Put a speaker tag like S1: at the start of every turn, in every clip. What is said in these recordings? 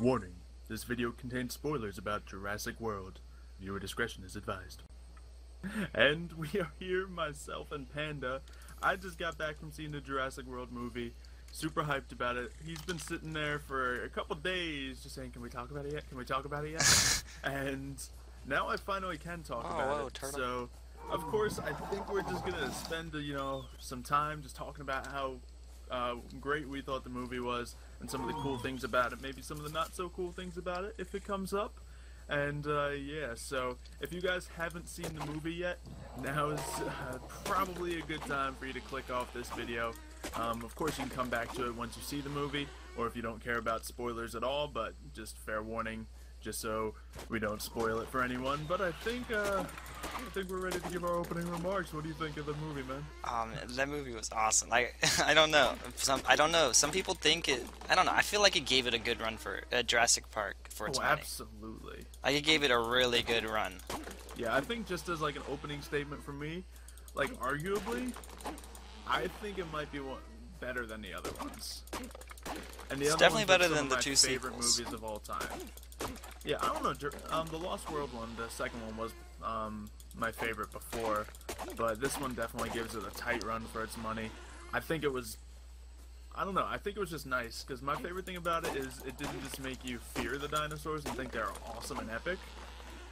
S1: Warning, this video contains spoilers about Jurassic World. Viewer discretion is advised. And we are here, myself and Panda. I just got back from seeing the Jurassic World movie. Super hyped about it. He's been sitting there for a couple days just saying, can we talk about it yet? Can we talk about it yet? And now I finally can talk about it.
S2: Turtle.
S1: So, of course, I think we're just gonna spend, some time just talking about how great we thought the movie was and some of the cool things about it, maybe some of the not so cool things about it if it comes up. And yeah, so if you guys haven't seen the movie yet, now is probably a good time for you to click off this video. Of course you can come back to it once you see the movie, or if you don't care about spoilers at all, but just fair warning, just so we don't spoil it for anyone. But I think we're ready to give our opening remarks. What do you think of the movie, man?
S2: That movie was awesome. Like, I don't know. Some people think it. I don't know. I feel like it gave it a good run for Jurassic Park for its money.
S1: Absolutely.
S2: Like, it gave it a really good run.
S1: Yeah, I think just as like an opening statement for me, like arguably, I think it might be better than the other ones. And the
S2: It's
S1: other
S2: definitely
S1: ones are
S2: better
S1: some
S2: than
S1: of
S2: the
S1: my
S2: two
S1: favorite
S2: sequels.
S1: movies of all time. Yeah, I don't know. The Lost World one, the second one, was my favorite before, but this one definitely gives it a tight run for its money. I think it was. I don't know. I think it was just nice because my favorite thing about it is it didn't just make you fear the dinosaurs and think they're awesome and epic,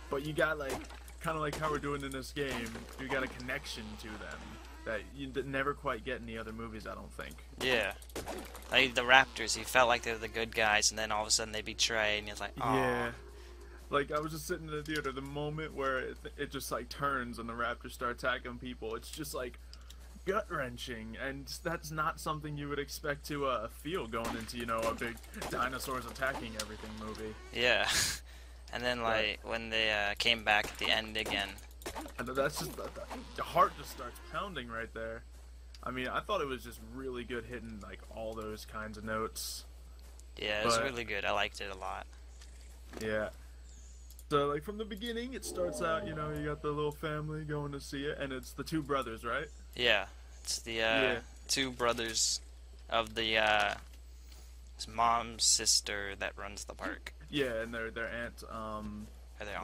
S1: but you got like kind of like how we're doing in this game. You got a connection to them that you never quite get in the other movies, I don't think.
S2: Yeah. Like, the Raptors, you felt like they were the good guys, and then all of a sudden they betray, and you're like, oh.
S1: Yeah. Like, I was just sitting in the theater, the moment where it just, like, turns and the Raptors start attacking people, it's just, like, gut-wrenching, and that's not something you would expect to feel going into, a big dinosaurs attacking everything movie.
S2: Yeah. And then, like, when they came back at the end again.
S1: And that's just, the heart just starts pounding right there. I mean, I thought it was just really good hitting, like, all those kinds of notes.
S2: Yeah, it was really good. I liked it a lot.
S1: Yeah. So, like, from the beginning, it starts out, you got the little family going to see it, and it's the two brothers, right?
S2: Yeah. It's the two brothers of the mom's sister that runs the park.
S1: Yeah, and their aunt,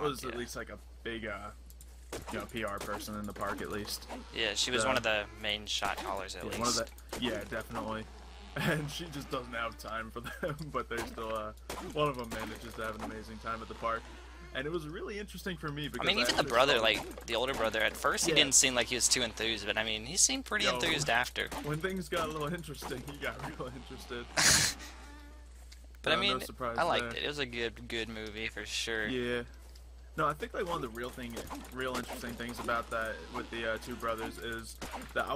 S1: was at least, like, a big, PR person in the park, at least.
S2: Yeah, she was one of the main shot callers, at least.
S1: Yeah, definitely. And she just doesn't have time for them, but they're still, one of them manages to have an amazing time at the park. And it was really interesting for me because
S2: I mean, even the brother, like, the older brother, at first he didn't seem like he was too enthused, but I mean, he seemed pretty enthused after.
S1: When things got a little interesting, he got real interested.
S2: But I mean,
S1: no
S2: I liked it. It was a good movie for sure.
S1: Yeah. No, I think like one of the real interesting things about that with the two brothers is that I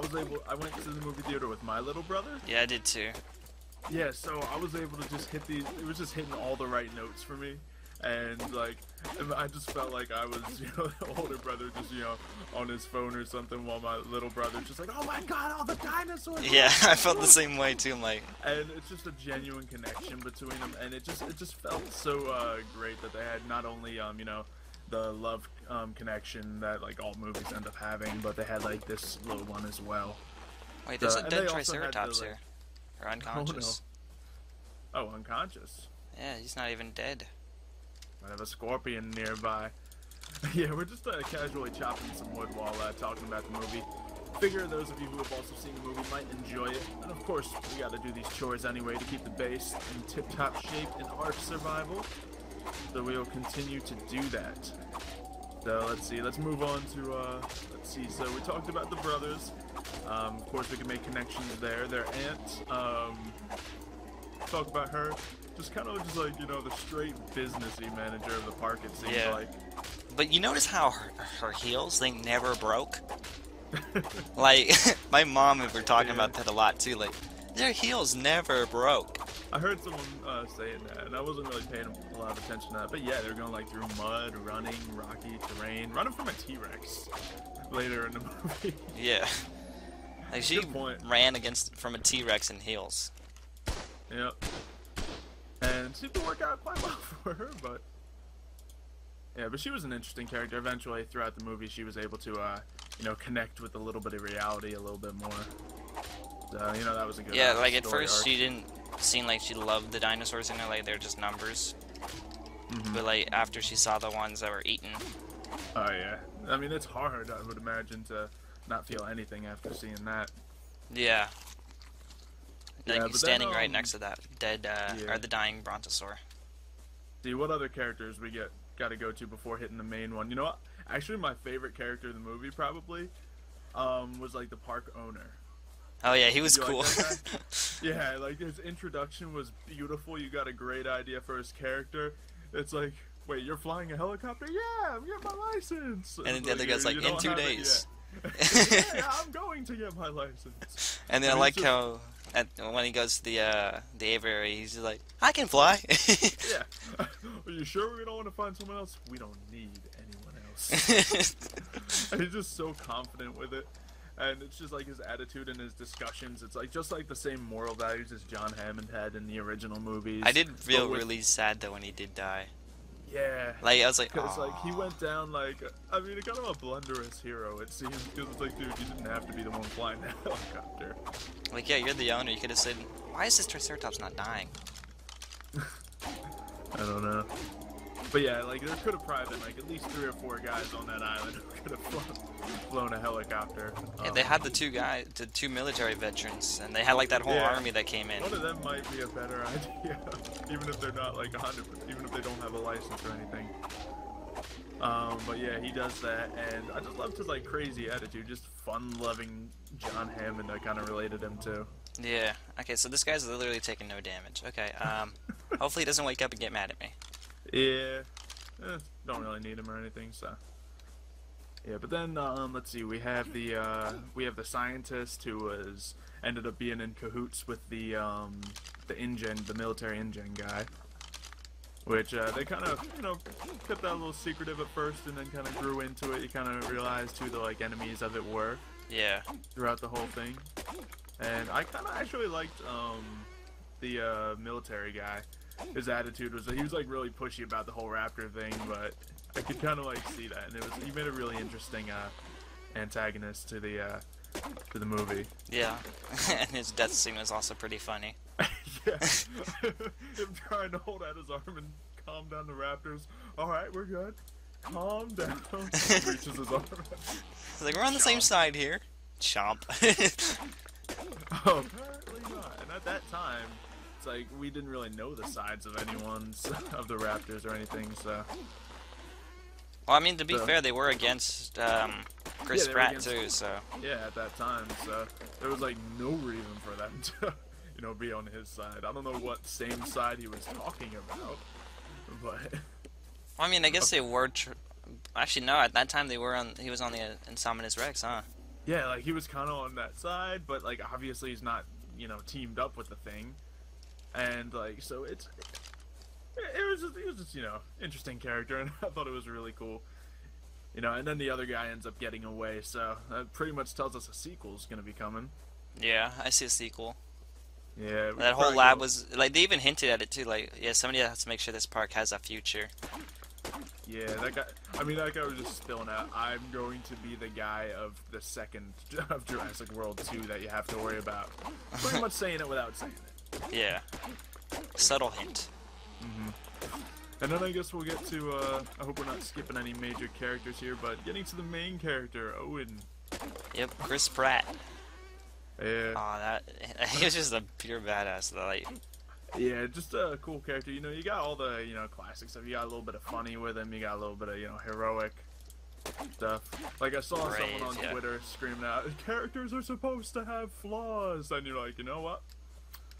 S1: went to the movie theater with my little brother.
S2: Yeah, I did too.
S1: Yeah, so I was able to just hit it was just hitting all the right notes for me. And like, I just felt like I was, the older brother just, on his phone or something, while my little brother just like, oh my god, all the dinosaurs!
S2: Yeah, I felt the same way too. I'm like,
S1: and it's just a genuine connection between them, and it just felt so great that they had not only the love connection that like all movies end up having, but they had like this little one as well.
S2: Wait, there's a dead Triceratops here, or unconscious.
S1: Oh, unconscious.
S2: Yeah, he's not even dead.
S1: Might have a scorpion nearby. Yeah, we're just casually chopping some wood while talking about the movie. Figure those of you who have also seen the movie might enjoy it. And of course, we gotta do these chores anyway to keep the base in tip-top shape in our survival. So we'll continue to do that. So let's see, let's move on to, let's see, so we talked about the brothers. Of course, we can make connections there. Their aunt, talk about her. Just kind of just like, the straight businessy manager of the park, it seems like.
S2: But you notice how her heels, they never broke? Like, my mom and we were talking about that a lot too, like, their heels never broke.
S1: I heard someone saying that, and I wasn't really paying a lot of attention to that, but yeah, they were going like through mud, running, rocky terrain, running from a T-Rex later in the movie.
S2: Yeah. Like, she ran from a T-Rex in heels.
S1: Yep. And it seemed to work out quite well for her, but yeah, but she was an interesting character. Eventually, throughout the movie, she was able to, connect with a little bit of reality a little bit more. So, that was a good
S2: like at
S1: story
S2: first
S1: arc.
S2: she didn't seemed like she loved the dinosaurs in it, like they're just numbers. But like after she saw the ones that were eaten.
S1: Oh yeah. I mean, it's hard, I would imagine, to not feel anything after seeing that.
S2: Yeah. Like
S1: Yeah, but
S2: standing
S1: then,
S2: right next to that dead,
S1: yeah.
S2: or the dying brontosaur.
S1: See, what other characters we got to go to before hitting the main one? You know what? Actually, my favorite character in the movie probably was like the park owner.
S2: Oh yeah, he was
S1: You like
S2: cool.
S1: that guy? Yeah, like his introduction was beautiful. You got a great idea for his character. It's like, wait, you're flying a helicopter? Yeah, I'm getting my license.
S2: And then the other guy's like, in 2 days.
S1: Yeah, I'm going to get my license.
S2: And then I like how when he goes to the aviary, he's just like, I can fly.
S1: Yeah. Are you sure we don't want to find someone else? We don't need anyone else. And he's just so confident with it. And it's just like his attitude and his discussions. It's like just like the same moral values as John Hammond had in the original movies.
S2: I did feel really sad though when he did die.
S1: Yeah.
S2: Like I was like,
S1: because like he went down like, I mean, kind of a blunderous hero it seems. Because it's like, dude, you didn't have to be the one flying that helicopter.
S2: Like, yeah, you're the owner. You could have said, why is this Triceratops not dying?
S1: I don't know. But yeah, like there could have probably been like at least 3 or 4 guys on that island who could have flown a helicopter.
S2: Yeah, they had the two military veterans, and they had like that whole army that came in.
S1: One of them might be a better idea, even if they're not like 100, even if they don't have a license or anything. But yeah, he does that, and I just loved his like crazy attitude, just fun-loving John Hammond. I kind of related him to.
S2: Yeah. Okay, so this guy's literally taking no damage. Okay. Hopefully he doesn't wake up and get mad at me.
S1: Yeah, don't really need him or anything, so. Yeah, but then let's see, we have the scientist who was ended up being in cahoots with the military InGen guy, which they kind of kept that a little secretive at first, and then kind of grew into it. You kind of realized who the like enemies of it were.
S2: Yeah.
S1: Throughout the whole thing, and I kind of actually liked the military guy. His attitude was he was like really pushy about the whole raptor thing, but I could kind of like see that, and he made a really interesting antagonist to the movie.
S2: Yeah, and his death scene was also pretty funny.
S1: Yeah, him trying to hold out his arm and calm down the raptors. All right, we're good. Calm down. Reaches his arm.
S2: He's like, we're on the same side here. Chomp.
S1: Oh, apparently not. And at that time, it's like we didn't really know the sides of anyone's of the raptors or anything, so.
S2: Well, I mean, to be fair, they were against Chris Pratt too, so.
S1: Yeah, at that time, so there was like no reason for them to, be on his side. I don't know what same side he was talking about, but.
S2: Well, I mean, I guess they were. Actually, no. At that time, they were on. He was on the Indominus Rex, huh?
S1: Yeah, like he was kind of on that side, but like obviously he's not, teamed up with the thing, and like so he was just interesting character, and I thought it was really cool, and then the other guy ends up getting away, so that pretty much tells us a sequel's gonna be coming.
S2: Yeah, I see a sequel.
S1: Yeah,
S2: that whole lab was like they even hinted at it too. Like, yeah, somebody has to make sure this park has a future.
S1: Yeah, that guy. I mean, that guy was just spilling out. I'm going to be the guy of the second of Jurassic World 2 that you have to worry about. Pretty much saying it without saying it.
S2: Yeah. Subtle hint.
S1: And then I guess we'll get to. I hope we're not skipping any major characters here, but getting to the main character, Owen.
S2: Yep, Chris Pratt.
S1: Yeah.
S2: Aw, he was just a pure badass though. Like.
S1: Yeah, just a cool character. You got all the, classic stuff. You got a little bit of funny with him. You got a little bit of, heroic stuff. Like, I saw someone on Twitter screaming out, characters are supposed to have flaws. And you're like, you know what?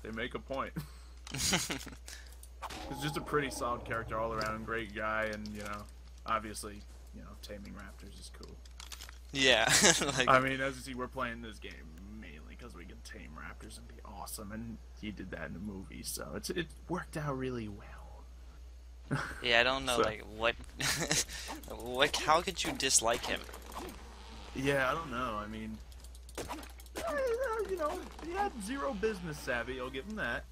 S1: They make a point. He's just a pretty solid character all around. Great guy. And, obviously, taming raptors is cool.
S2: Yeah.
S1: Like, I mean, as you see, we're playing this game mainly because we can tame raptors and be awesome, and he did that in the movie, so it worked out really well.
S2: Yeah, I don't know, like, what, how could you dislike him?
S1: Yeah, I don't know, I mean, he had zero business savvy, I'll give him that.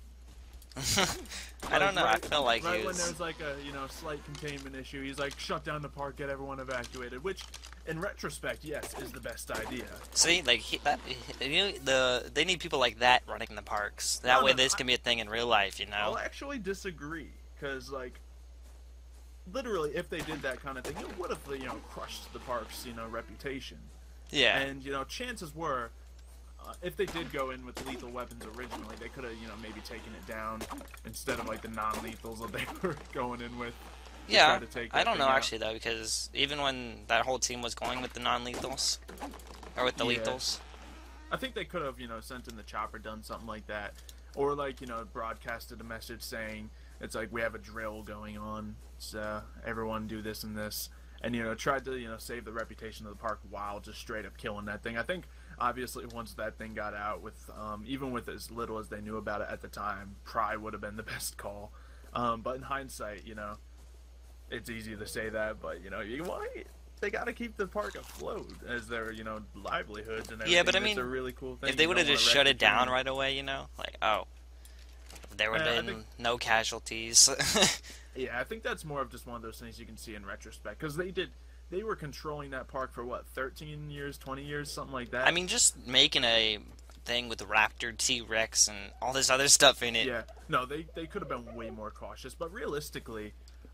S2: I don't know, I felt like he was...
S1: when there's like a, slight containment issue, he's like, shut down the park, get everyone evacuated, which in retrospect, yes, is the best idea.
S2: See, like they need people like that running the parks. That way, this can be a thing in real life, you know.
S1: I'll actually disagree, because like, literally, if they did that kind of thing, it would have crushed the park's reputation.
S2: Yeah.
S1: And chances were, if they did go in with lethal weapons originally, they could have maybe taken it down instead of like the non-lethals that they were going in with.
S2: Yeah, I don't know actually though, because even when that whole team was going with the non-lethals, or with the lethals,
S1: I think they could have sent in the chopper, done something like that, or like broadcasted a message saying it's like we have a drill going on, so everyone do this and this, and tried to save the reputation of the park while just straight up killing that thing. I think obviously once that thing got out, with even with as little as they knew about it at the time, probably would have been the best call. But in hindsight, it's easy to say that, but they got to keep the park afloat as their livelihoods and everything.
S2: Yeah, but I mean,
S1: it's a really cool thing.
S2: If they would have just shut it down right away, like, oh, there would have been no casualties.
S1: Yeah, I think that's more of just one of those things you can see in retrospect, because they were controlling that park for what, 13 years, 20 years, something like that.
S2: I mean, just making a thing with the raptor, T-Rex, and all this other stuff in it.
S1: Yeah, no, they could have been way more cautious, but realistically,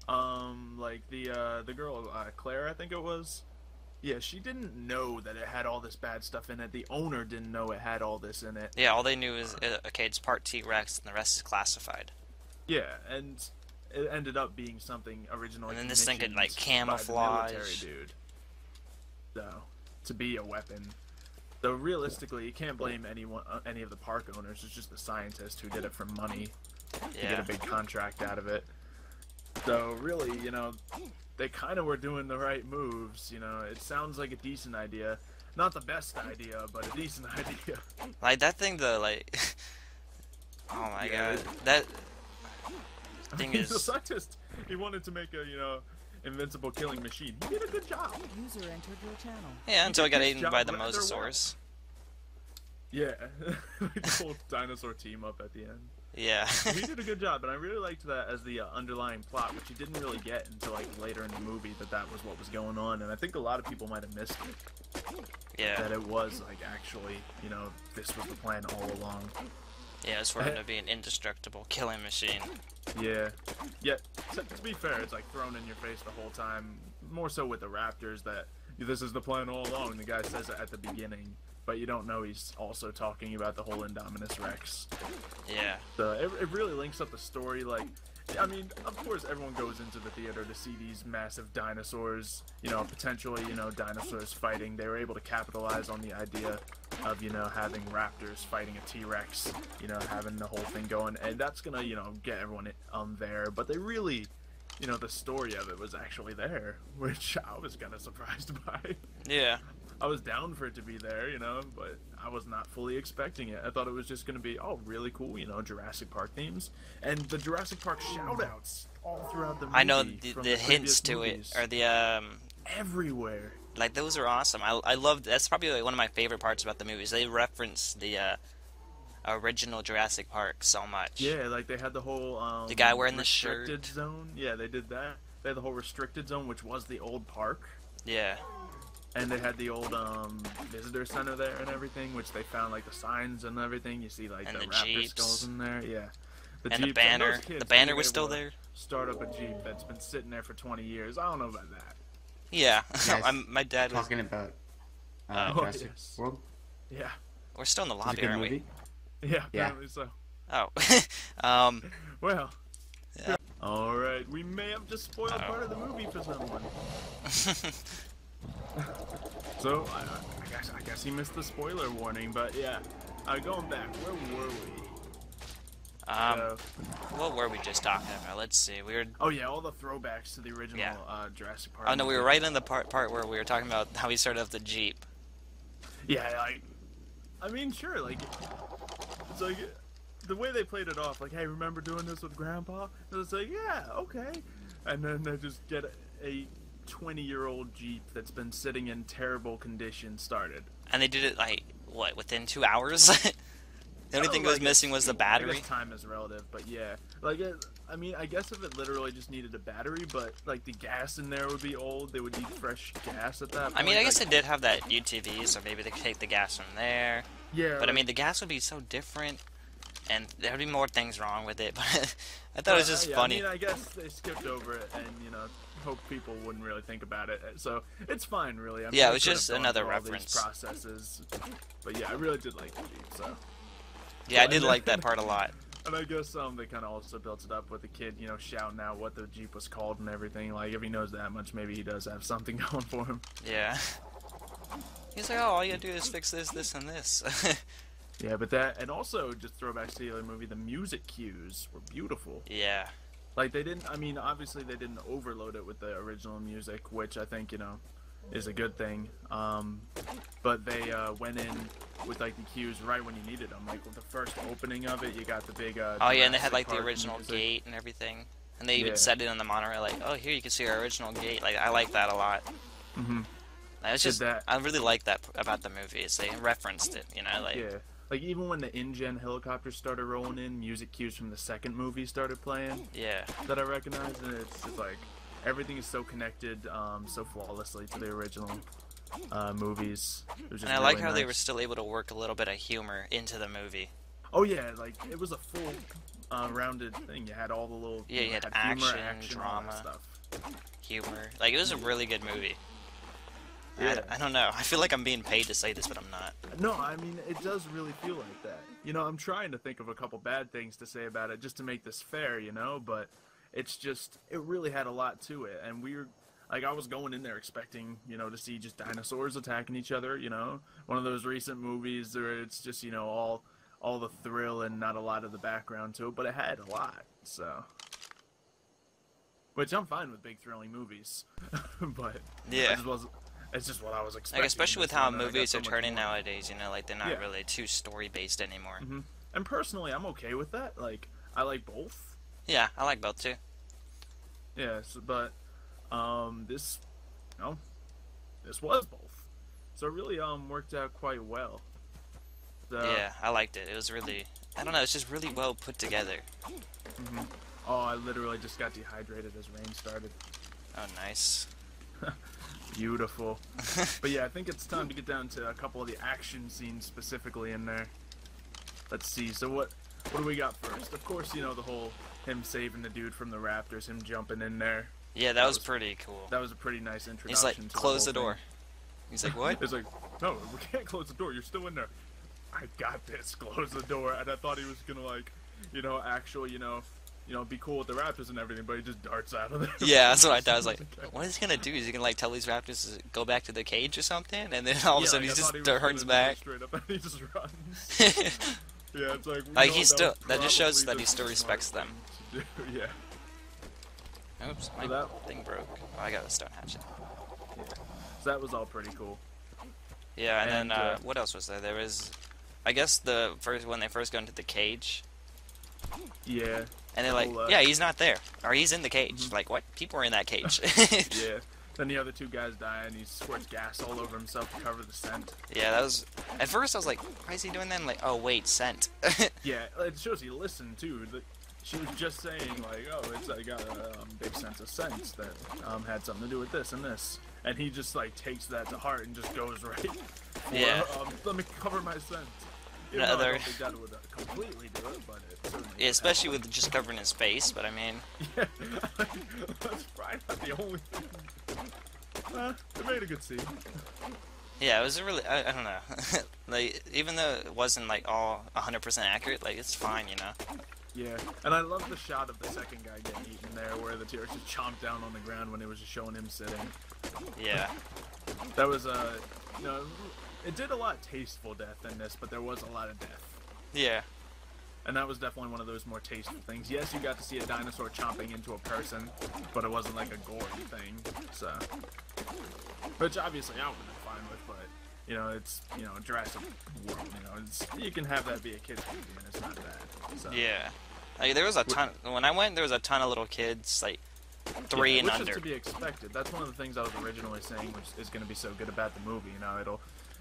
S1: like the girl Claire, I think it was, yeah, she didn't know that it had all this bad stuff in it. The owner didn't know it had all this in it.
S2: Yeah, all they knew is okay, it's part T-Rex, and the rest is classified.
S1: Yeah, and it ended up being something originally.
S2: And then this thing could like camouflage.
S1: Military dude. So to be a weapon. Though realistically, you can't blame any of the park owners. It's just the scientist who did it for money to get a big contract out of it. So really, they kind of were doing the right moves. It sounds like a decent idea, not the best idea, but a decent idea.
S2: Like that thing, like, oh my god, that thing is.
S1: The scientist, he wanted to make a invincible killing machine. He did a good job.
S3: User entered your channel.
S2: Yeah, until I got eaten by the mosasaurs.
S1: Yeah, like the whole dinosaur team up at the end.
S2: Yeah.
S1: He did a good job, and I really liked that as the underlying plot, which you didn't really get until like later in the movie that was what was going on, and I think a lot of people might have missed it.
S2: Yeah.
S1: That it was like actually, this was the plan all along.
S2: Yeah, it's for him to be an indestructible killing machine.
S1: Yeah. Yeah, to be fair, it's like thrown in your face the whole time, more so with the raptors, that this is the plan all along. The guy says it at the beginning, but you don't know he's also talking about the whole Indominus Rex.
S2: Yeah.
S1: So it really links up the story. Like, I mean, of course everyone goes into the theater to see these massive dinosaurs, potentially, dinosaurs fighting. They were able to capitalize on the idea of, having raptors fighting a T-Rex, having the whole thing going, and that's gonna, get everyone there. But they really, the story of it was actually there, which I was kind of surprised by.
S2: Yeah.
S1: I was down for it to be there, but I was not fully expecting it. I thought it was just going to be, oh, really cool, Jurassic Park themes. And the Jurassic Park shoutouts all throughout the movie.
S2: I know the hints to it, or the,
S1: everywhere.
S2: Like, those are awesome. I loved, that's probably like one of my favorite parts about the movies. They reference the, original Jurassic Park so much.
S1: Yeah, like they had the whole,
S2: the guy wearing the shirt.
S1: Restricted zone. Yeah, they did that. They had the whole restricted zone, which was the old park.
S2: Yeah.
S1: And they had the old visitor center there and everything, which they found like the signs and everything. You see like
S2: and
S1: the
S2: the
S1: raptor
S2: Jeeps.
S1: Skulls in there, yeah.
S2: And the banner. The banner was still there.
S1: Start up a Jeep that's been sitting there for 20 years. I don't know about that.
S2: Yeah,
S4: Yes.
S2: my dad was
S4: talking about Jurassic
S1: yes.
S4: World.
S1: Yeah.
S2: We're still in the
S4: It's a
S2: lobby,
S4: good
S2: aren't
S4: movie.
S1: Yeah.
S4: Yeah.
S1: Apparently so.
S2: we? Oh.
S1: Well.
S2: Yeah.
S1: All right. We may have just spoiled part of the movie for someone. So I guess he missed the spoiler warning, but yeah. Going back, where were we?
S2: What were we just talking about? Let's see. We were.
S1: Oh yeah, all the throwbacks to the original Jurassic Park.
S2: Oh no, we were right in the part where we were talking about how he started off the Jeep.
S1: Yeah, I mean, sure, like, it's like the way they played it off, like, hey, remember doing this with Grandpa? And it's like, yeah, okay. And then they just get a 20-year-old Jeep that's been sitting in terrible condition started.
S2: And they did it like what, within 2 hours? The only thing that was missing was the
S1: I
S2: battery.
S1: guess time is relative, but yeah. Like, I mean, I guess if it literally just needed a battery, but like the gas in there would be old. They would need fresh gas at that point.
S2: I mean, I guess
S1: like,
S2: it did have that UTV, so maybe they could take the gas from there.
S1: yeah.
S2: But I mean, the gas would be so different, and there would be more things wrong with it. But I thought it was just
S1: yeah,
S2: funny.
S1: I mean, I guess they skipped over it, and hope people wouldn't really think about it. So it's fine, really.
S2: Yeah, it was just another reference.
S1: Processes, but yeah, I really did like the Jeep. So
S2: Yeah, I did like that part a lot.
S1: and I guess they kind of also built it up with the kid, shouting out what the Jeep was called and everything. Like if he knows that much, maybe he does have something going for him.
S2: Yeah. He's like, oh, all you gotta do is fix this, this, and this.
S1: Yeah, but that, and also just throwback to the other movie, the music cues were beautiful.
S2: Yeah.
S1: Like they didn't, I mean, obviously they didn't overload it with the original music, which I think, is a good thing. But they went in with like the cues right when you needed them. Like with the first opening of it, you got the big.
S2: Oh yeah, and they had
S1: Jurassic
S2: like the
S1: Park
S2: original
S1: music.
S2: gate and everything. And they even
S1: Yeah.
S2: said it on the monorail, like, oh, here you can see our original gate. Like, I like that a lot.
S1: Mm-hmm.
S2: It's
S1: Did
S2: just,
S1: that.
S2: I really like that about the movie. Is they referenced it, like.
S1: Yeah. Like even when the InGen helicopters started rolling in, music cues from the second movie started playing
S2: Yeah.
S1: that I recognized, and it's just like everything is so connected, so flawlessly to the original movies. It was just
S2: And I like
S1: really
S2: how they
S1: nice.
S2: were still able to work a little bit of humor into the movie.
S1: Oh yeah, like it was a full rounded thing. You had all the little
S2: Yeah, you had
S1: humor,
S2: action,
S1: all that
S2: drama.
S1: stuff.
S2: Humor. Like, it was a really good movie.
S1: Yeah.
S2: I don't know. I feel like I'm being paid to say this, but I'm not.
S1: No, I mean it does really feel like that. I'm trying to think of a couple bad things to say about it just to make this fair, but it's just it really had a lot to it, and we were like I was going in there expecting to see just dinosaurs attacking each other, one of those recent movies where it's just all the thrill and not a lot of the background to it, but it had a lot, so. Which I'm fine with big thrilling movies, but
S2: Yeah.
S1: it's just what I was expecting.
S2: Like, especially with
S1: This
S2: how
S1: one, and I got
S2: movies
S1: so
S2: are
S1: much
S2: turning
S1: more.
S2: nowadays, like, they're not
S1: Yeah.
S2: really too story-based anymore.
S1: Mm-hmm. And personally, I'm okay with that. Like, I like both.
S2: Yeah, I like both, too.
S1: Yes, but this, this was both. So it really worked out quite well.
S2: Yeah, I liked it. It was really, I don't know, it's just really well put together.
S1: Mm-hmm. Oh, I literally just got dehydrated as rain started.
S2: Oh, nice.
S1: Beautiful. But yeah, I think it's time to get down to a couple of the action scenes specifically in there. Let's see. So what do we got first? Of course, the whole him saving the dude from the raptors, him jumping in there.
S2: Yeah, that was pretty cool.
S1: That was a pretty nice introduction.
S2: He's like,
S1: to
S2: close the
S1: the whole
S2: door.
S1: thing.
S2: He's like, what?
S1: It's like, no, we can't close the door. You're still in there. I got this. Close the door. And I thought he was gonna actually, be cool with the raptors and everything, but he just darts out of there.
S2: Yeah, that's what I thought. I was like, what is he gonna do? Is he gonna tell these raptors to go back to the cage or something? And then all of a sudden he just turns back.
S1: Straight up and he just runs. Yeah, it's like.
S2: Like, that just shows that he still respects them.
S1: Yeah.
S2: Oops,
S1: So
S2: my
S1: that-
S2: thing broke. Oh, I got a stone hatchet.
S1: So that was all pretty cool.
S2: Yeah, and
S1: And,
S2: then what else was there? There was, I guess when they first go into the cage,
S1: Yeah.
S2: and they're like,
S1: Cool,
S2: yeah, he's not there, or he's in the cage.
S1: Mhm.
S2: Like, what? People are in that cage.
S1: Yeah. Then the other two guys die, and he squirts gas all over himself to cover the scent.
S2: Yeah, that was. At first, I was like, why is he doing that? And like, oh wait, scent.
S1: Yeah, it shows he listened too. She was just saying like, oh, I got a big sense of sense that had something to do with this and this, and he just like takes that to heart and just goes right. For,
S2: Yeah.
S1: Let me cover my scent. Even
S2: The
S1: though I
S2: other-
S1: don't think that would completely do it, but it certainly
S2: Yeah, especially with just covering his face. But I mean,
S1: Yeah, that's probably not the only thing. It made a good scene.
S2: yeah, it was a really. I don't know. Like, even though it wasn't like all 100% accurate, like it's fine,
S1: Yeah, and I love the shot of the second guy getting eaten there, where the T-Rex just chomped down on the ground when it was just showing him sitting.
S2: Yeah.
S1: That was it did a lot of tasteful death in this, but there was a lot of death.
S2: Yeah.
S1: And that was definitely one of those more tasteful things. Yes, you got to see a dinosaur chomping into a person, but it wasn't like a gory thing, so. Which obviously I would have been fine with, but, it's, Jurassic World, you can have that be a kid's movie and it's not bad, so.
S2: Yeah. Like, there was a ton. When I went, there was a ton of little kids, like 3 and
S1: which
S2: under.
S1: is to be expected. That's one of the things I was originally saying, which is going to be so good about the movie.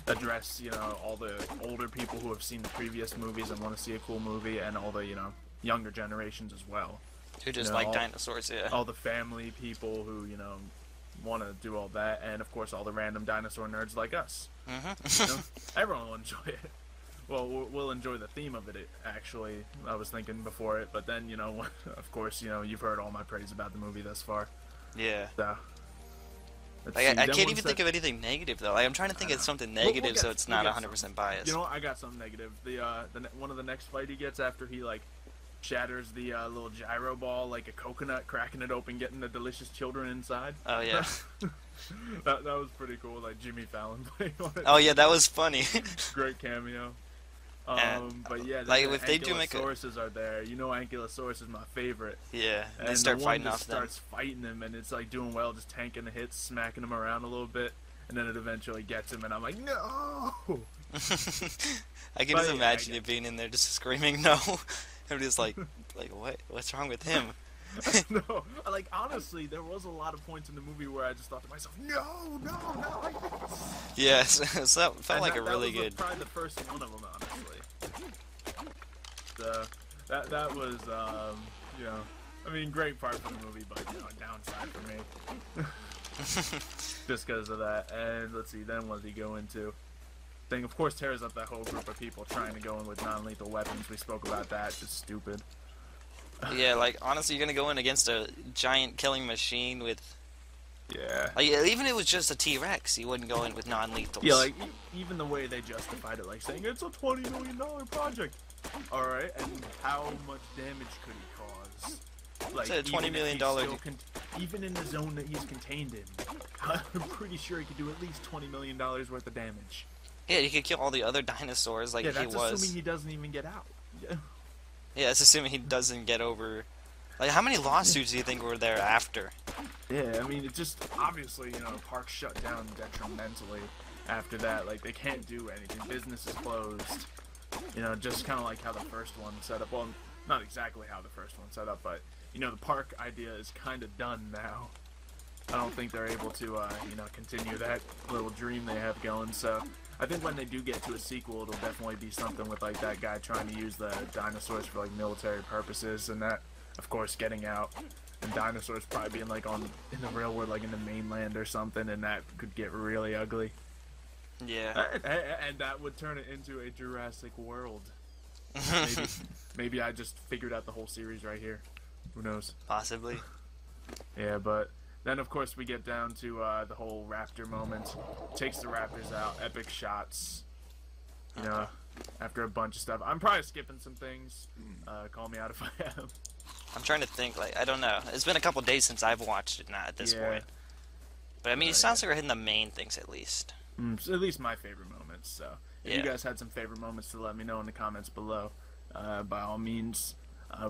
S1: address, you know, all the older people who have seen the previous movies and want to see a cool movie, and all the, you know, younger generations as well.
S2: Who just
S1: You know,
S2: like dinosaurs, yeah.
S1: All the family people who, you know, want to do all that, and of course all the random dinosaur nerds like us. You know, everyone will enjoy it. Well, we'll enjoy the theme of it, actually. I was thinking before it, but then, you know, of course, you know, you've heard all my praise about the movie thus far.
S2: Yeah.
S1: So,
S2: Like, I can't even think of anything negative, though. Like, I'm trying to think of something negative so it's not 100% biased.
S1: You know what? I got something negative. One of the next fight he gets after he, like, shatters the little gyro ball like a coconut, cracking it open, getting the delicious children inside.
S2: Oh, yeah.
S1: that was pretty cool, like Jimmy Fallon playing on it.
S2: Oh, yeah, that was funny.
S1: Great cameo. But yeah,
S2: like, if they do make
S1: Ankylosauruses are there. You know, Ankylosaurus is my favorite.
S2: Yeah, and they
S1: the
S2: start
S1: one
S2: fighting
S1: just
S2: off them.
S1: starts fighting him, and it's like doing well, just tanking the hits, smacking him around a little bit, and then it eventually gets him, and I'm like, no!
S2: I can just imagine it being in there just screaming no. I'm just like what's wrong with him?
S1: No, like, honestly, there was a lot of points in the movie where I just thought to myself, no, like this.
S2: Yes, so that felt like a really
S1: that was
S2: good.
S1: Probably the first one of them, honestly. That was, you know, I mean, great part for the movie, but, you know, a downside for me. Just because of that. And let's see, then what did he go into? Thing, of course, tears up that whole group of people trying to go in with non-lethal weapons. We spoke about that. Just stupid.
S2: Yeah, like, honestly, you're gonna go in against a giant killing machine with.
S1: Yeah.
S2: Like, even if it was just a T-Rex, you wouldn't go in with non-lethals.
S1: Yeah, like, even the way they justified it, like saying it's a $20 million project. Alright, and how much damage could he cause? Like,
S2: it's a $20 million.
S1: Even in the zone that he's contained in, I'm pretty sure he could do at least $20 million worth of damage.
S2: Yeah, you could kill all the other dinosaurs like
S1: yeah,
S2: he
S1: that's
S2: was.
S1: assuming he doesn't even get out. Yeah.
S2: Yeah, that's assuming he doesn't get over. Like, how many lawsuits do you think were there after?
S1: Yeah, I mean, it just, obviously, you know, park shut down detrimentally after that. Like, they can't do anything. Business is closed. You know, just kind of like how the first one set up. Well, not exactly how the first one set up, but, you know, the park idea is kind of done now. I don't think they're able to, you know, continue that little dream they have going, so I think when they do get to a sequel, it'll definitely be something with, like, that guy trying to use the dinosaurs for, like, military purposes, and that, of course, getting out, and dinosaurs probably being, like, in the real world, like, in the mainland or something, and that could get really ugly.
S2: Yeah.
S1: And that would turn it into a Jurassic World. Maybe I just figured out the whole series right here. Who knows?
S2: Possibly.
S1: Yeah, but then, of course, we get down to the whole raptor moment. Takes the raptors out. Epic shots. You know, after a bunch of stuff. I'm probably skipping some things. Call me out if I am.
S2: I'm trying to think, like, I don't know. It's been a couple days since I've watched it now at this point. But, I mean, it sounds like we're hitting the main things at least.
S1: At least my favorite moments, so. If you guys had some favorite moments to let me know in the comments below, by all means,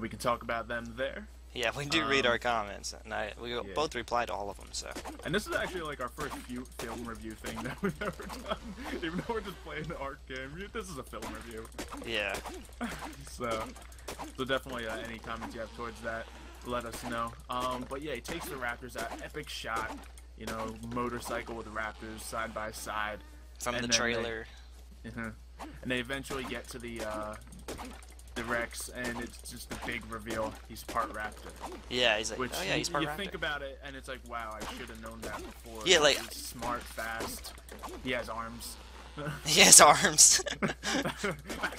S1: we can talk about them there. Yeah,
S2: we do read our comments, and we both reply to all of them, so.
S1: And this is actually like our first film review thing that we've ever done. Even though we're just playing the art game, this is a film review.
S2: Yeah.
S1: So definitely any comments you have towards that, let us know. But yeah, he takes the raptors out. Epic shot. You know, motorcycle with the raptors side by side.
S2: From the trailer.
S1: And they eventually get to the Rex, and it's just a big reveal. He's part raptor.
S2: Yeah, he's like, oh yeah, he's part raptor.
S1: You think about it, and it's like, wow, I should have known that before.
S2: Yeah, like,
S1: he's smart, fast. He has arms.
S2: He has arms.
S1: That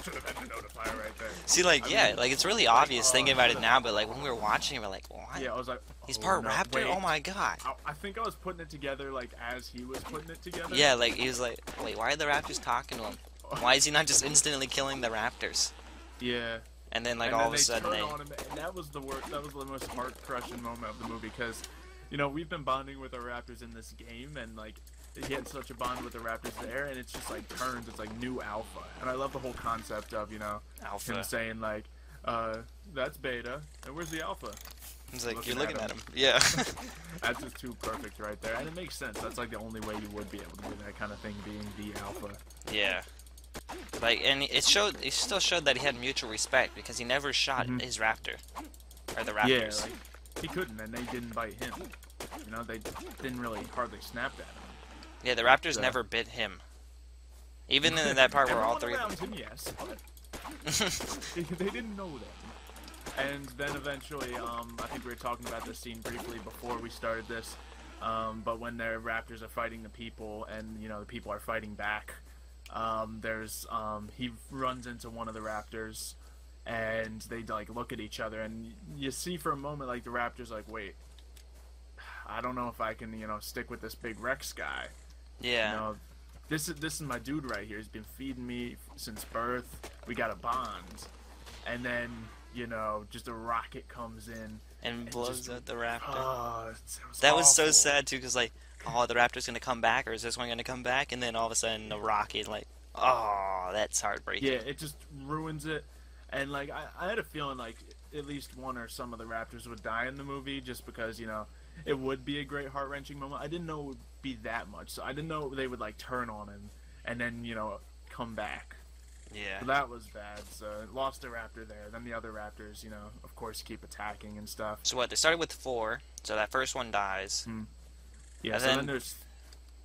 S1: should have been the notifier right there.
S2: See, like, like, it's really obvious thinking about it now, but like when we were watching, we're like, what?
S1: Yeah, I was like,
S2: he's part raptor.
S1: Wait.
S2: Oh my god.
S1: I think I was putting it together like as he was putting it together.
S2: Yeah, like he was like, wait, why are the raptors talking to him? Why is he not just instantly killing the raptors?
S1: Yeah.
S2: And then, like, all of a sudden
S1: they on him, and that was the most heart-crushing moment of the movie, because, you know, we've been bonding with our raptors in this game, and, like, he had such a bond with the raptors there, and it's just, like, turns, it's, like, new alpha. And I love the whole concept of, you know,
S2: alpha.
S1: Him saying, like, that's beta, and where's the alpha?
S2: He's like, you're looking at him. Yeah.
S1: That's just too perfect right there, and it makes sense. That's, like, the only way you would be able to do that kind of thing, being the alpha.
S2: Yeah. Like, and it still showed that he had mutual respect, because he never shot his raptor, or the raptors.
S1: Yeah, like, he couldn't, and they didn't bite him. You know, they didn't really hardly snap at him.
S2: Yeah, the raptors never bit him. Even in that part where all three.
S1: Everyone around him, yes, but they didn't know that. And then eventually, I think we were talking about this scene briefly before we started this. But when their raptors are fighting the people, and the people are fighting back, he runs into one of the raptors, and they like look at each other, and you see for a moment like the raptor's like, wait, I don't know if I can stick with this big Rex guy.
S2: Yeah.
S1: This is my dude right here. He's been feeding me since birth. We got a bond, and then just a rocket comes in. And
S2: blows out the raptor.
S1: Oh,
S2: that was so sad too, because like, oh, the raptor's gonna come back, or is this one gonna come back? And then all of a sudden, the rocket, like, oh, that's heartbreaking.
S1: Yeah, it just ruins it. And like, I had a feeling like at least one or some of the raptors would die in the movie, just because it would be a great heart-wrenching moment. I didn't know it would be that much, so I didn't know they would like turn on him and then come back.
S2: Yeah.
S1: So that was bad. So lost a raptor there. Then the other raptors, of course, keep attacking and stuff.
S2: So what? They started with 4. So that first one dies.
S1: Yeah.
S2: And
S1: so then there's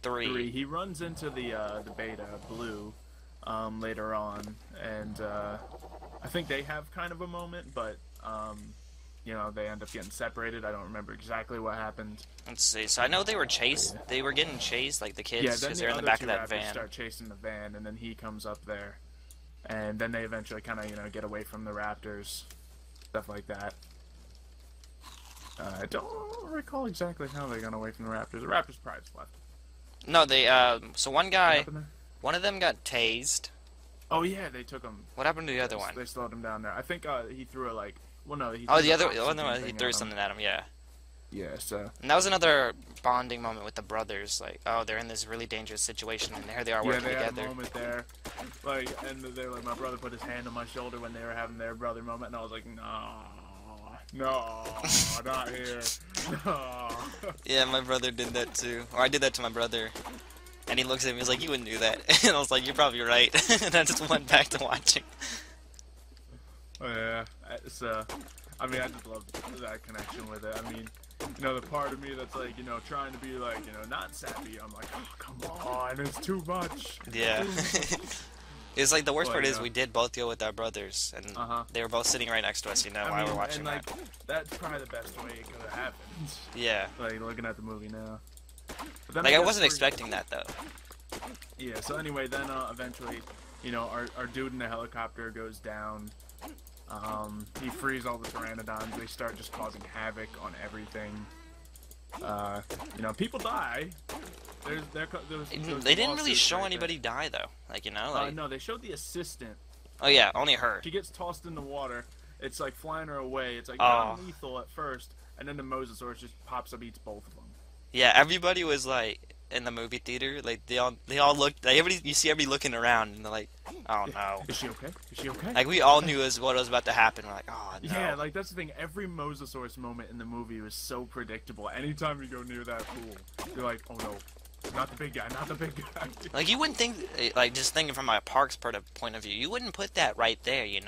S2: 3.
S1: He runs into the beta blue later on, and I think they have kind of a moment, but they end up getting separated. I don't remember exactly what happened.
S2: Let's see. So I know they were chased. They were getting chased, like the kids, because they're in the
S1: other
S2: back
S1: two
S2: of that
S1: raptors
S2: van.
S1: Start chasing the van, and then he comes up there. And then they eventually kind of, get away from the raptors, stuff like that. I don't recall exactly how they got away from the raptors. The raptors probably just left.
S2: No, they, so one of them got tased.
S1: Oh yeah, they took him.
S2: What happened to the other one?
S1: They slowed him down there. I think he threw he
S2: threw something at him, yeah.
S1: Yeah, so.
S2: And that was another bonding moment with the brothers. Like, oh, they're in this really dangerous situation, and here they are working together.
S1: Yeah, they had a moment there. Like, and they're like, my brother put his hand on my shoulder when they were having their brother moment, and I was like, no, not here. No.
S2: Yeah, my brother did that too. Or I did that to my brother. And he looks at me, he's like, you wouldn't do that. And I was like, you're probably right. And I just went back to watching.
S1: Oh, yeah. I just love that connection with it. I mean, the part of me that's like, trying to be like, not sappy. I'm like, oh, come on, it's too much.
S2: Yeah. It's like the worst part is we did both go with our brothers, and they were both sitting right next to us, while we're watching
S1: and, like, that's probably the best way it could have happened.
S2: Yeah.
S1: Like, looking at the movie now.
S2: Like, I wasn't expecting that, though.
S1: Yeah, so anyway, then eventually, our dude in the helicopter goes down. He frees all the pteranodons. They start just causing havoc on everything. People die.
S2: They didn't really show anybody die, though. Like,
S1: no, they showed the assistant.
S2: Oh, yeah, only her.
S1: She gets tossed in the water. It's like flying her away. It's like non-lethal at first, and then the Mosasaurus just pops up, eats both of them.
S2: Yeah, everybody was like in the movie theater. Like they all looked. Like, you see everybody looking around, and they're like, "Oh no,
S1: is she okay? Is she okay?"
S2: Like we all knew what was about to happen. We're like, "Oh no."
S1: Yeah, like that's the thing. Every Mosasaurus moment in the movie was so predictable. Anytime you go near that pool, you're like, "Oh no, not the big guy, not the big guy."
S2: Like you wouldn't think, like just thinking from a park's point of view, you wouldn't put that right there,
S1: It's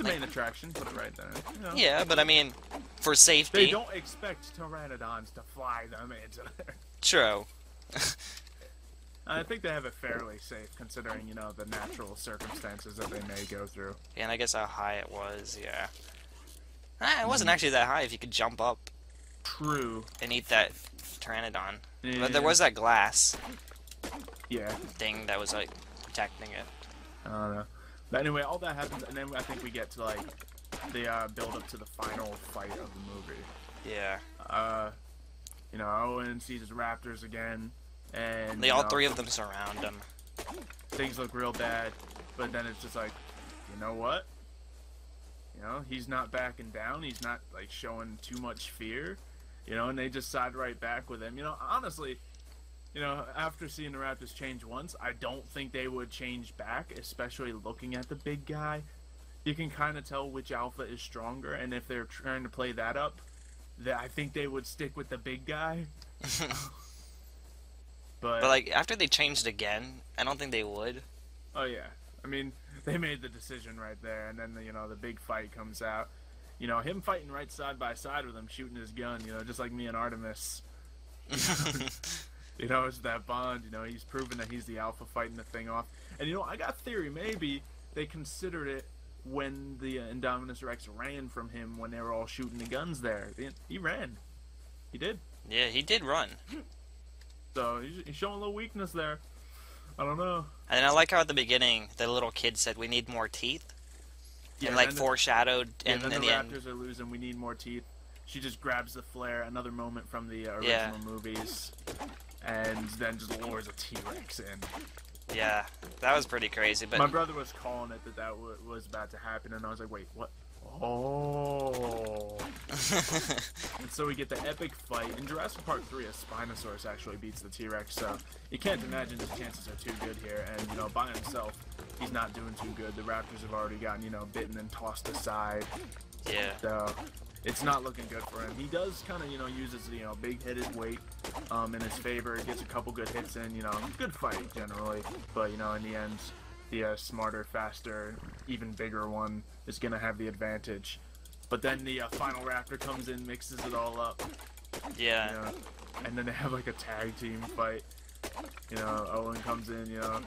S1: a main attraction. Put it right there.
S2: Yeah, but I mean, for safety.
S1: They don't expect pteranodons to fly them into there.
S2: True.
S1: I think they have it fairly safe, considering, the natural circumstances that they may go through.
S2: Yeah, and I guess how high it was, yeah. It wasn't actually that high if you could jump up.
S1: True.
S2: And eat that pteranodon.
S1: Yeah.
S2: But there was that glass.
S1: Yeah.
S2: Thing that was, like, protecting it.
S1: I don't know. But anyway, all that happens, and then I think we get to, like, the build up to the final fight of the movie.
S2: Yeah.
S1: Owen sees his raptors again, and
S2: all 3 of them surround him.
S1: Things look real bad, but then it's just like, you know what? He's not backing down. He's not like showing too much fear, and they just side right back with him. Honestly, after seeing the Raptors change once, I don't think they would change back, especially looking at the big guy. You can kind of tell which alpha is stronger, and if they're trying to play that up, I think they would stick with the big guy. But
S2: like, after they changed again, I don't think they would.
S1: Oh, yeah. I mean, they made the decision right there, and then, the big fight comes out. Him fighting right side by side with him, shooting his gun, just like me and Artemis. You know, it's that bond. You know, he's proven that he's the alpha fighting the thing off. And you know, I got a theory. Maybe they considered it when the Indominus Rex ran from him when they were all shooting the guns there. He ran. He did.
S2: Yeah, he did run.
S1: So he's showing a little weakness there. I don't know.
S2: And I like how at the beginning the little kid said we need more teeth.
S1: Yeah,
S2: and like
S1: then
S2: foreshadowed
S1: and
S2: in
S1: then
S2: the
S1: the
S2: end.
S1: Raptors are losing. We need more teeth. She just grabs the flare. Another moment from the original movies. And then just lures a T-Rex in.
S2: Yeah, that was pretty crazy. But
S1: my brother was calling it that was about to happen, and I was like, wait, what? Oh. And so we get the epic fight. In Jurassic Park 3, a Spinosaurus actually beats the T-Rex, so you can't imagine his chances are too good here. And, you know, by himself, he's not doing too good. The Raptors have already gotten, you know, bitten and tossed aside.
S2: yeah.
S1: So it's not looking good for him. He does kind of, you know, use his, you know, big-headed weight in his favor. Gets a couple good hits in, you know, good fight generally. But, you know, in the end, the smarter, faster, even bigger one is going to have the advantage. But then the final Raptor comes in, mixes it all up.
S2: Yeah.
S1: You know, and then they have like a tag team fight. You know, Owen comes in, you know,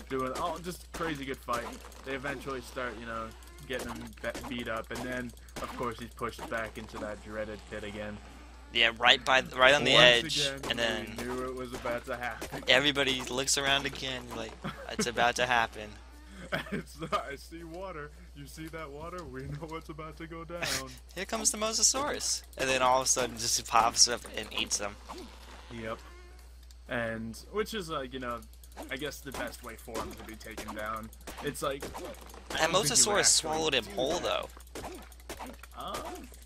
S1: doing just crazy good fight. They eventually start, you know, getting him beat up, and then of course he's pushed back into that dreaded pit again.
S2: Yeah, right on the edge,
S1: Again,
S2: and then
S1: we knew it was about to happen.
S2: everybody looks around again, like it's about to happen.
S1: It's not, I see water. You see that water? We know what's about to go down.
S2: Here comes the Mosasaurus, and then all of a sudden just pops up and eats them.
S1: Yep. And which is like, you know, I guess the best way for him to be taken down. It's like
S2: And Mosasaurus swallowed him whole though.
S1: Um,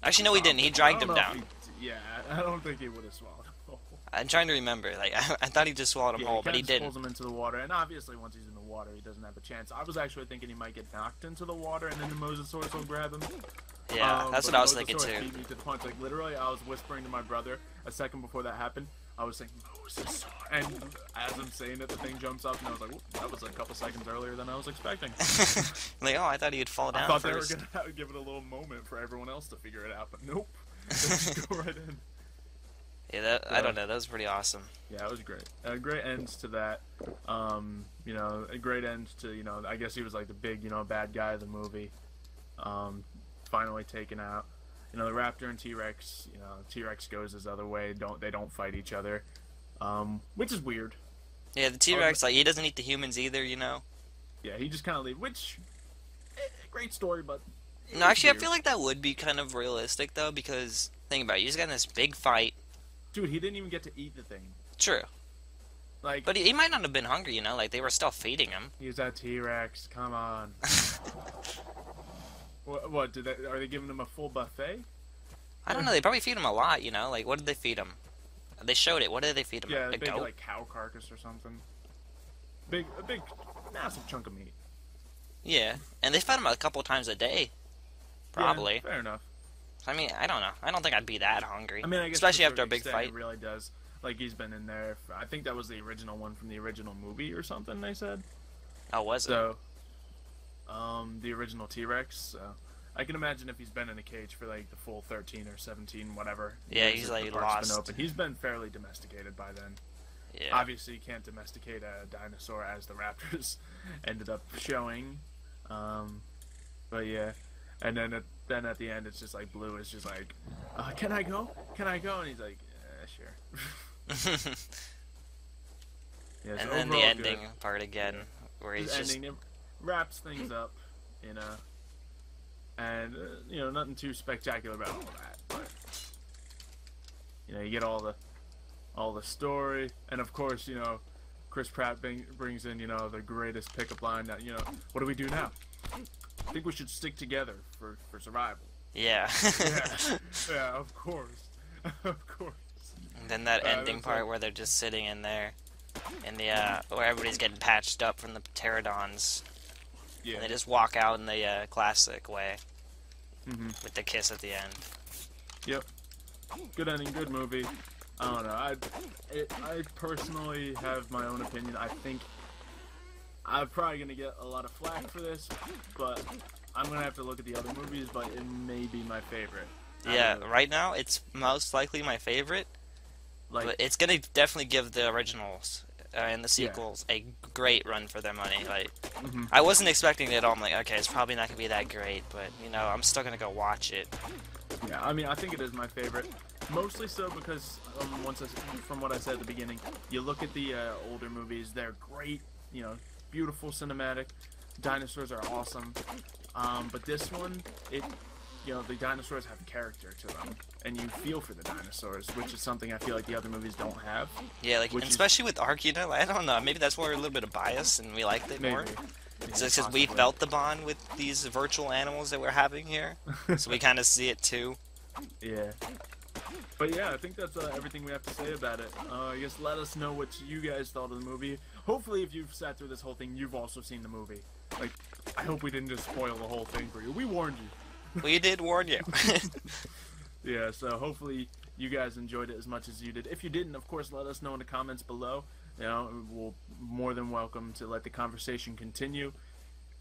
S2: Actually, no, he didn't. He dragged him down.
S1: Yeah, I don't think he would have swallowed him whole.
S2: I'm trying to remember. Like I thought he just swallowed him
S1: Yeah,
S2: whole, but he
S1: kinda just
S2: didn't.
S1: pulls him into the water, and obviously once he's in the water, he doesn't have a chance. I was actually thinking he might get knocked into the water, and then the Mosasaurus will grab him.
S2: Yeah, that's
S1: but
S2: what I was thinking
S1: Mosasaurus
S2: too.
S1: beat me to the punch. Like literally, I was whispering to my brother a second before that happened. I was saying Mosasaurus, and as I'm saying it, the thing jumps up, and I was like, "Whoop, that was a couple seconds earlier than I was expecting."
S2: Like, oh, I thought he'd fall down
S1: I thought
S2: first.
S1: they were gonna give it a little moment for everyone else to figure it out, but nope, they just go right in.
S2: Yeah, I don't know. That was pretty awesome.
S1: Yeah, it was great. A great end to that. You know, a great end to, you know, I guess he was like the big, you know, bad guy of the movie. Finally taken out. You know, the Raptor and T-Rex, you know, T-Rex goes his other way. They don't fight each other. Which is weird.
S2: Yeah, the T-Rex, like, he doesn't eat the humans either, you know?
S1: Yeah, he just kind of leaves, which, great story, but...
S2: No, actually, I feel like that would be kind of realistic, though, because, think about it, you just got in this big fight.
S1: Dude, he didn't even get to eat the thing.
S2: True.
S1: Like,
S2: But he might not have been hungry, you know? Like, they were still feeding him.
S1: he's that T-Rex, come on. What, are they giving him a full buffet?
S2: I don't know, they probably feed him a lot, you know? Like, what did they feed him? They showed it. What did they feed him?
S1: Yeah,
S2: A
S1: a big,
S2: goat?
S1: like, cow carcass or something. A big, massive chunk of meat.
S2: Yeah, and they fed him a couple times a day. Probably.
S1: Yeah, fair enough.
S2: I mean, I don't know. I don't think I'd be that hungry.
S1: I mean, I guess
S2: especially
S1: to
S2: after a
S1: certain
S2: big
S1: extent,
S2: fight.
S1: It really does. Like, he's been in there. I think that was the original one from the original movie or something, they said.
S2: Oh, was it?
S1: So, the original T-Rex. So, I can imagine if he's been in a cage for, like, the full 13 or 17, whatever.
S2: Yeah,
S1: years
S2: he's,
S1: that the
S2: like,
S1: park's been
S2: lost.
S1: open. He's been fairly domesticated by then.
S2: Yeah.
S1: Obviously, you can't domesticate a dinosaur as the Raptors ended up showing. But yeah, and then at the end, it's just like Blue is just like, "Can I go? Can I go?" And he's like, "Sure." Yeah, so
S2: And then the
S1: overall
S2: ending
S1: good.
S2: part again, where he's
S1: His
S2: just...
S1: ending, it wraps things up, you know, and you know, nothing too spectacular about all that, but you know, you get all the story, and of course, you know, Chris Pratt brings in, you know, the greatest pickup line that, you know, what do we do now? I think we should stick together for survival.
S2: Yeah.
S1: Yeah, of course. Of course.
S2: And then that ending
S1: that's
S2: part
S1: like-
S2: where they're just sitting in there, in the, where everybody's getting patched up from the pterodons.
S1: Yeah.
S2: And they just walk out in the, classic way,
S1: hmm
S2: with the kiss at the end.
S1: Yep. Good ending, good movie. I don't know. I personally have my own opinion. I think I'm probably gonna get a lot of flack for this, but I'm gonna have to look at the other movies. But it may be my favorite.
S2: Yeah, right now, it's most likely my favorite,
S1: Like,
S2: But it's gonna definitely give the originals and the sequels a great run for their money. Like, I wasn't expecting it at all. I'm like, okay, it's probably not gonna be that great, but you know, I'm still gonna go watch it.
S1: yeah, I mean, I think it is my favorite. Mostly so because from what I said at the beginning, you look at the older movies; they're great. You know, beautiful cinematic. Dinosaurs are awesome. But this one, the dinosaurs have character to them, and you feel for the dinosaurs, which is something I feel like the other movies don't have.
S2: Yeah, like, and especially with Ark, you know, I don't know, maybe that's where we're a little bit of bias and we liked it more. It's just because we felt the bond with these virtual animals that we're having here, so we kind of see it too.
S1: Yeah. But yeah, I think that's everything we have to say about it. I guess let us know what you guys thought of the movie. Hopefully, if you've sat through this whole thing, you've also seen the movie. Like, I hope we didn't just spoil the whole thing for you. We warned you.
S2: We did warn you.
S1: Yeah, so hopefully you guys enjoyed it as much as you did. If you didn't, of course, let us know in the comments below. You know, we'll more than welcome to let the conversation continue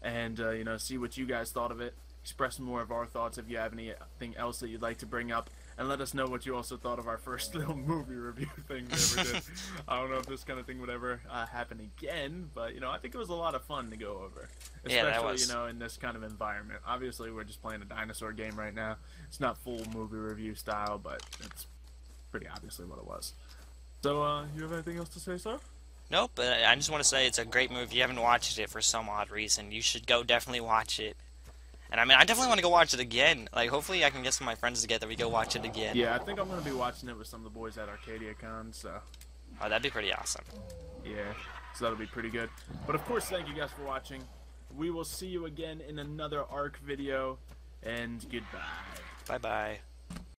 S1: and, see what you guys thought of it. Express more of our thoughts if you have anything else that you'd like to bring up. And let us know what you also thought of our first little movie review thing we ever did. I don't know if this kind of thing would ever happen again, but, I think it was a lot of fun to go over. Especially,
S2: yeah, that was.
S1: In this kind of environment. Obviously, we're just playing a dinosaur game right now. It's not full movie review style, but it's pretty obviously what it was. So, you have anything else to say, sir?
S2: Nope, but I just want to say it's a great movie. If you haven't watched it for some odd reason, you should go definitely watch it. And I mean, I definitely want to go watch it again. Like, hopefully I can get some of my friends together. We go watch it again.
S1: Yeah, I think I'm going to be watching it with some of the boys at ArcadiaCon, so.
S2: Oh, that'd be pretty awesome.
S1: Yeah, so that'll be pretty good. But of course, thank you guys for watching. We will see you again in another Ark video, and goodbye.
S2: Bye-bye.